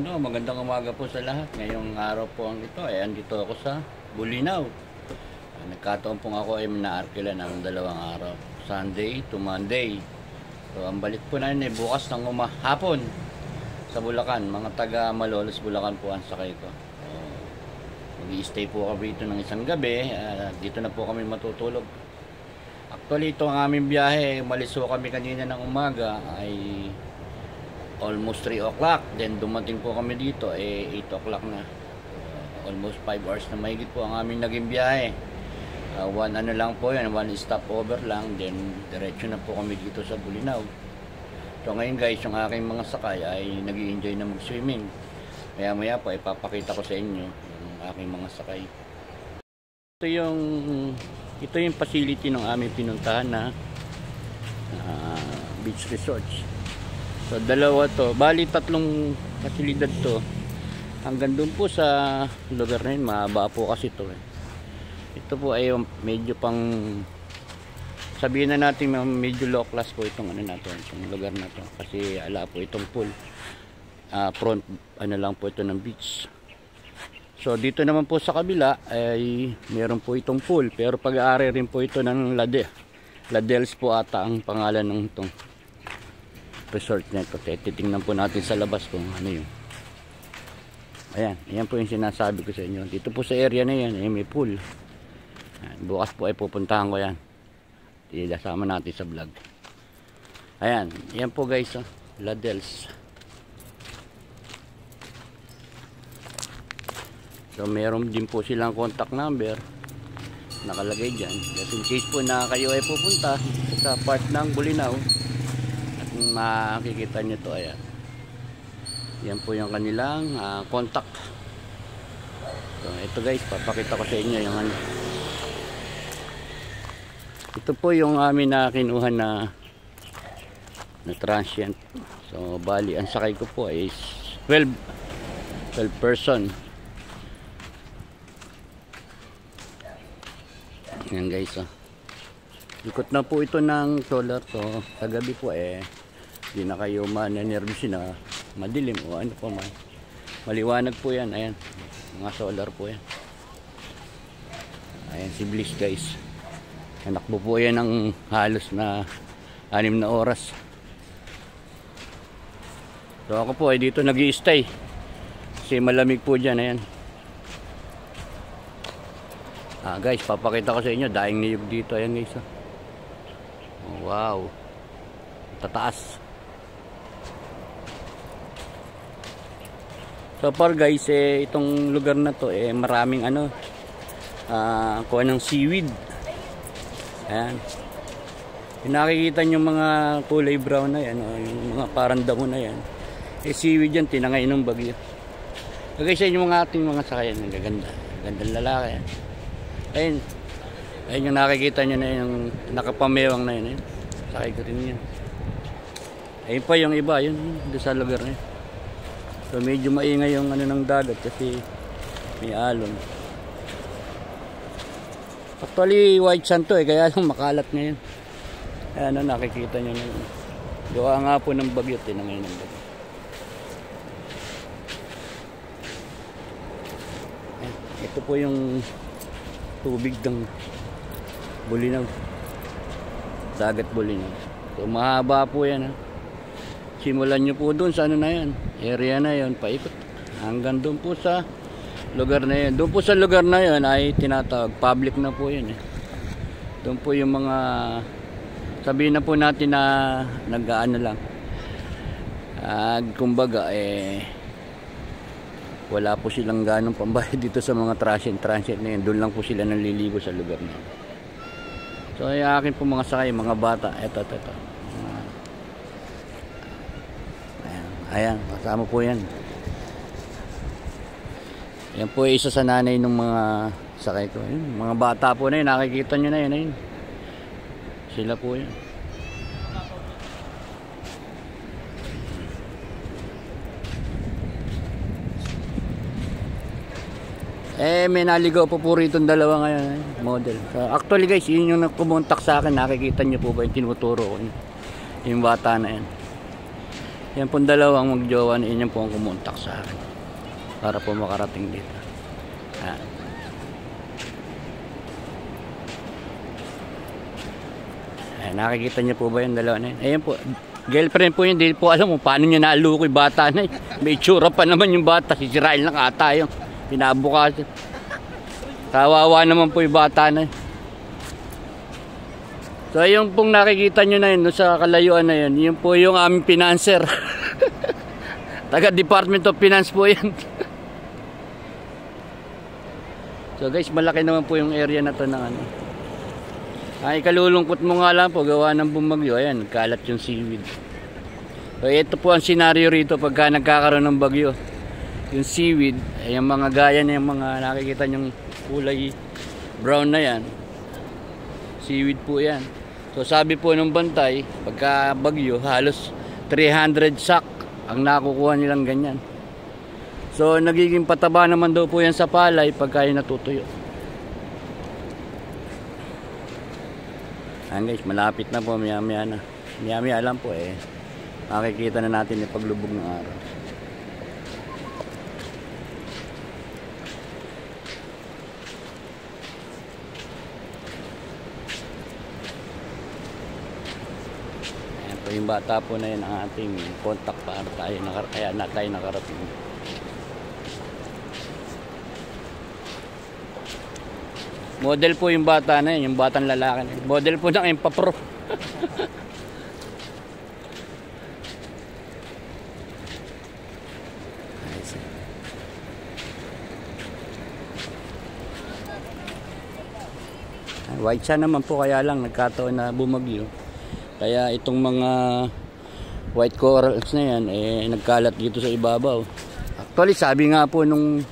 po, magandang umaga po sa lahat. Ngayong araw po ang ito, ay andito ako sa Bulinaw. Nagkataon po ako ay naarkila ng 2 araw, Sunday to Monday. So ang balik po namin ay bukas ng hapon sa Bulacan. Mga taga Malolos, Bulacan po ang sakay ko. Mag-i-stay po kami dito ng isang gabi. Dito na po kami matutulog. Actually, ito ang aming biyahe. Umalis po kami kanina ng umaga ay almost 3 o'clock. Then dumating po kami dito 8 o'clock na. Almost 5 hours na mahigit po ang aming naging biyahe. One lang po yan, one stopover lang. Then diretso na po kami dito sa Bulinaw. So ngayon guys, yung aking mga sakay ay nag-i-enjoy na mag-swimming. Maya maya po ipapakita ko sa inyo yung aking mga sakay. Ito yung facility ng aming pinuntahan na beach resorts. So dalawa to, bali 3 pasilidad to. Hanggang doon po sa lugar na yun, mahaba po kasi to Ito po ay medyo pang, sabihin na natin medyo low class po itong itong lugar na to. Kasi ala po itong pool. Front lang po ito ng beach. So dito naman po sa kabila ay meron po itong pool, pero pag-aari rin po ito ng Ladels po ata ang pangalan ng itong resort na ito. Titingnan po natin sa labas kung ano yung ayan po yung sinasabi ko sa inyo. Dito po sa area na yan may pool. Bukas po ay pupuntahan ko yan, ilasama natin sa vlog. Ayan po guys, Ladels. So meron din po silang contact number nakalagay dyan, just in case po na kayo ay pupunta sa part ng Bulinaw. At makikita nyo to, ayan. Yan po yung kanilang contact. So ito guys, papakita ko sa inyo yung ito po yung amin na kinuha na transient. So bali ang sakay ko po is 12 person. Yan guys, ikot na po ito ng solar. So kagabi po di na kayo manenervous na madilim o ano po man, maliwanag po yan. Ayan, mga solar po yan. Ayan si Bliss guys, hanakbo po yan ng halos na 6 na oras. So ako po ay dito nag-i-stay kasi malamig po dyan. Ayan guys, papakita ko sa inyo, daing niyog dito. Ayan guys, wow, tataas. So far guys, itong lugar na to maraming kuha ng seaweed. Ayan, yung nakikita nyo mga kulay brown na yan, yung mga parang damo na yan, seaweed yan, tinangay ng bagyo. So guys, yung mga ating mga sakayan, gaganda, gandang lalaki. Ayun yung nakikita nyo na yung nakapamewang na yun. Sakay ko rin yan. Ayun pa yung iba, yun doon sa lugar na yun. So medyo maingay yung ng dagat kasi may alon. Actually white sand to kaya lang makalat ngayon. Ayan nakikita nyo na yun. Gawa nga po ng bagyo, tinangay ng bagyo. Ito po yung tubig ng Bulinaw, dagat Bulinaw. So mahaba po yan simulan nyo po doon sa na yan, area na yan, paikot hanggang doon po sa lugar na yan. Doon po sa lugar na yan ay tinatawag public na po yan Doon po yung mga, sabihin na po natin na nag-aano lang, kumbaga wala po silang ganong pambayad dito sa mga transient na yun. Doon lang po sila naliligo sa lugar na yun. So ay akin po mga sakay, mga bata, ito ayan, kasama po yan. Yan po isa sa nanay ng mga sakay ko. Ayun, mga bata po na yun, nakikita nyo na yun, ayun. Sila po yan. May naligaw po rito ng dalawa ngayon, model. So, actually guys, yun yung kumontak sa akin. Nakikita nyo po ba yung tinuturo ko? Yung bata na yan. Yan pong dalawang magjowa na inyo po ang kumontak sa akin para po makarating dito. Yan. Ayan, nakikita niyo po ba yung dalawa na yun? Ayan po, girlfriend po yun. Hindi po alam mo paano niya naluko yung bata na yun. May itsura pa naman yung bata. Sisirain lang ata yung pinabukas. Kawawa naman po yung bata na yun. So yung pong nakikita nyo na yun sa kalayuan na yun, yun po yung aming financer. Taga Department of Finance po yan. So guys, malaki naman po yung area na to ng ano. Ay, kalulungkot mo nga lang po, gawa ng bumagyo. Ayan, kalat yung seaweed. So ito po ang senaryo rito pagka nagkakaroon ng bagyo. Yung seaweed, ay yung mga gaya na yung mga nakikita nyong kulay brown na yan. Seaweed po yan. So sabi po ng bantay, pagka bagyo, halos 300 sack ang nakukuha nilang ganyan. So nagiging pataba naman daw po yan sa palay pagka yung natutuyo. Ayan guys, malapit na po, maya-maya na. Maya-maya lang po makikita na natin yung paglubog ng araw. Yung bata po na yun ang ating contact para kaya na tayo nakarating. Model po yung bata na yun, yung batang lalaki na yun. Model po ng Empapro. White siya naman po, kaya lang nagkataon na bumagyo. Kaya itong mga white corals na yan nagkalat dito sa ibabaw. Actually sabi nga po nung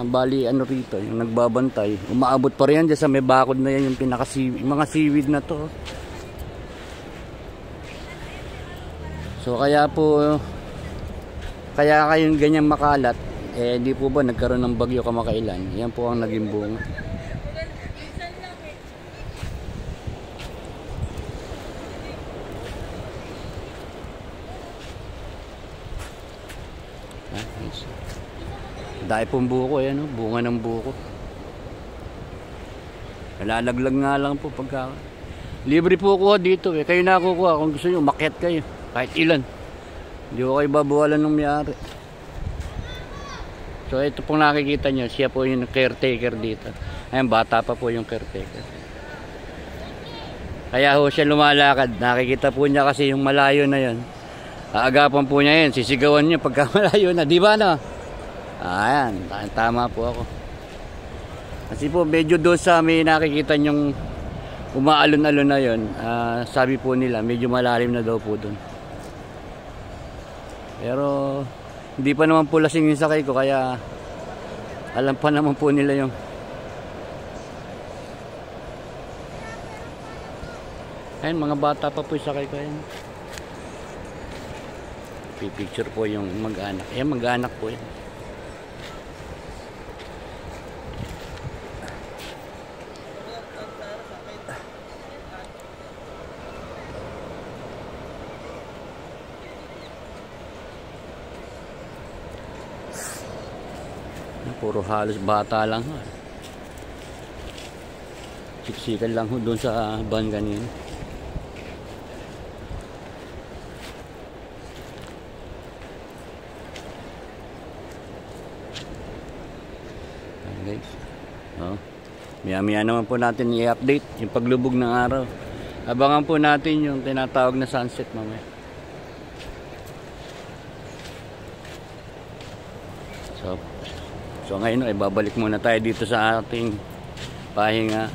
bali ano rito, yung nagbabantay, umaabot pa rin yan dyan sa may bakod na yan, yung mga seaweed na to. So kaya po kaya kayong ganyan makalat, hindi po ba nagkaroon ng bagyo kamakailan? Yan po ang naging bunga. Dahil pong buko yan, bunga ng buko. Nalalaglag nga lang po pagka libre po kuha dito kayo nakukuha kung gusto nyo, makyat kayo kahit ilan, hindi ko kayo babawalan ng may-ari. So ito pong nakikita nyo, siya po yung caretaker dito. Ayan, bata pa po yung caretaker, kaya ho siya lumalakad. Nakikita po niya kasi yung malayo na yun, aagapan po niya yun, sisigawan niya pagka malayo na, di ba na? Ayan, tama po ako. Kasi po medyo doon sa may nakikita nyong umaalon-alon na yun, sabi po nila medyo malalim na daw po doon. Pero hindi pa naman po lasing yung sakay ko, kaya alam pa naman po nila yung ayun, mga bata pa po yung sakay ko. Ayan, pipicture po yung mag-anak. Ayan, mag-anak po yan. Puro halos bata lang ho. Siksikan lang ho doon sa van kanina. Guys, maya-maya naman po natin i-update yung paglubog ng araw. Abangan po natin yung tinatawag na sunset mamaya. So ngayon babalik muna tayo dito sa ating pahinga.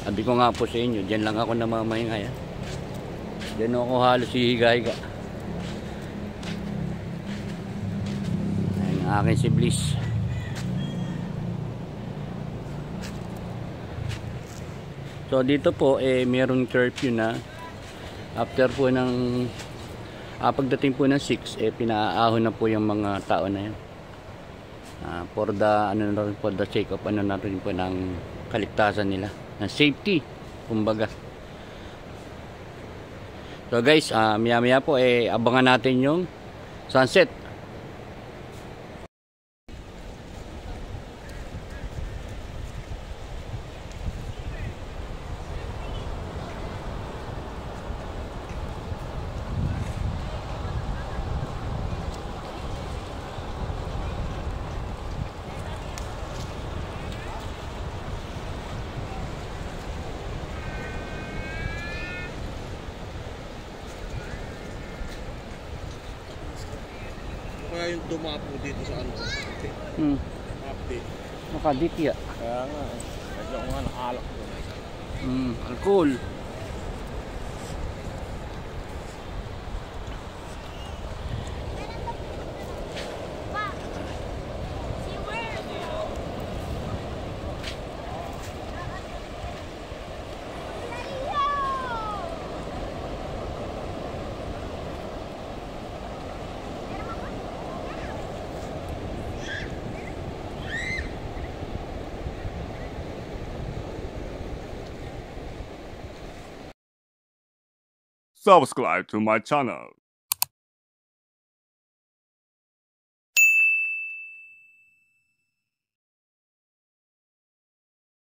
Sabi ko nga po sa inyo, dyan lang ako namamahinga. Dyan ako halos hihiga-higa. Ayan ang akin si Bliss. So dito po mayroon curfew na. After po ng pagdating po ng 6 pinaahon na po yung mga tao na yan. For the check up na rin po ng kaligtasan nila, ng safety kumbaga. So guys, maya-maya po abangan natin yung sunset. Kaya yung dumapo dito sa ano? Update. Makaditi ya. Kaya nga, medyo nga nakalak doon. Alcohol. Subscribe to my channel.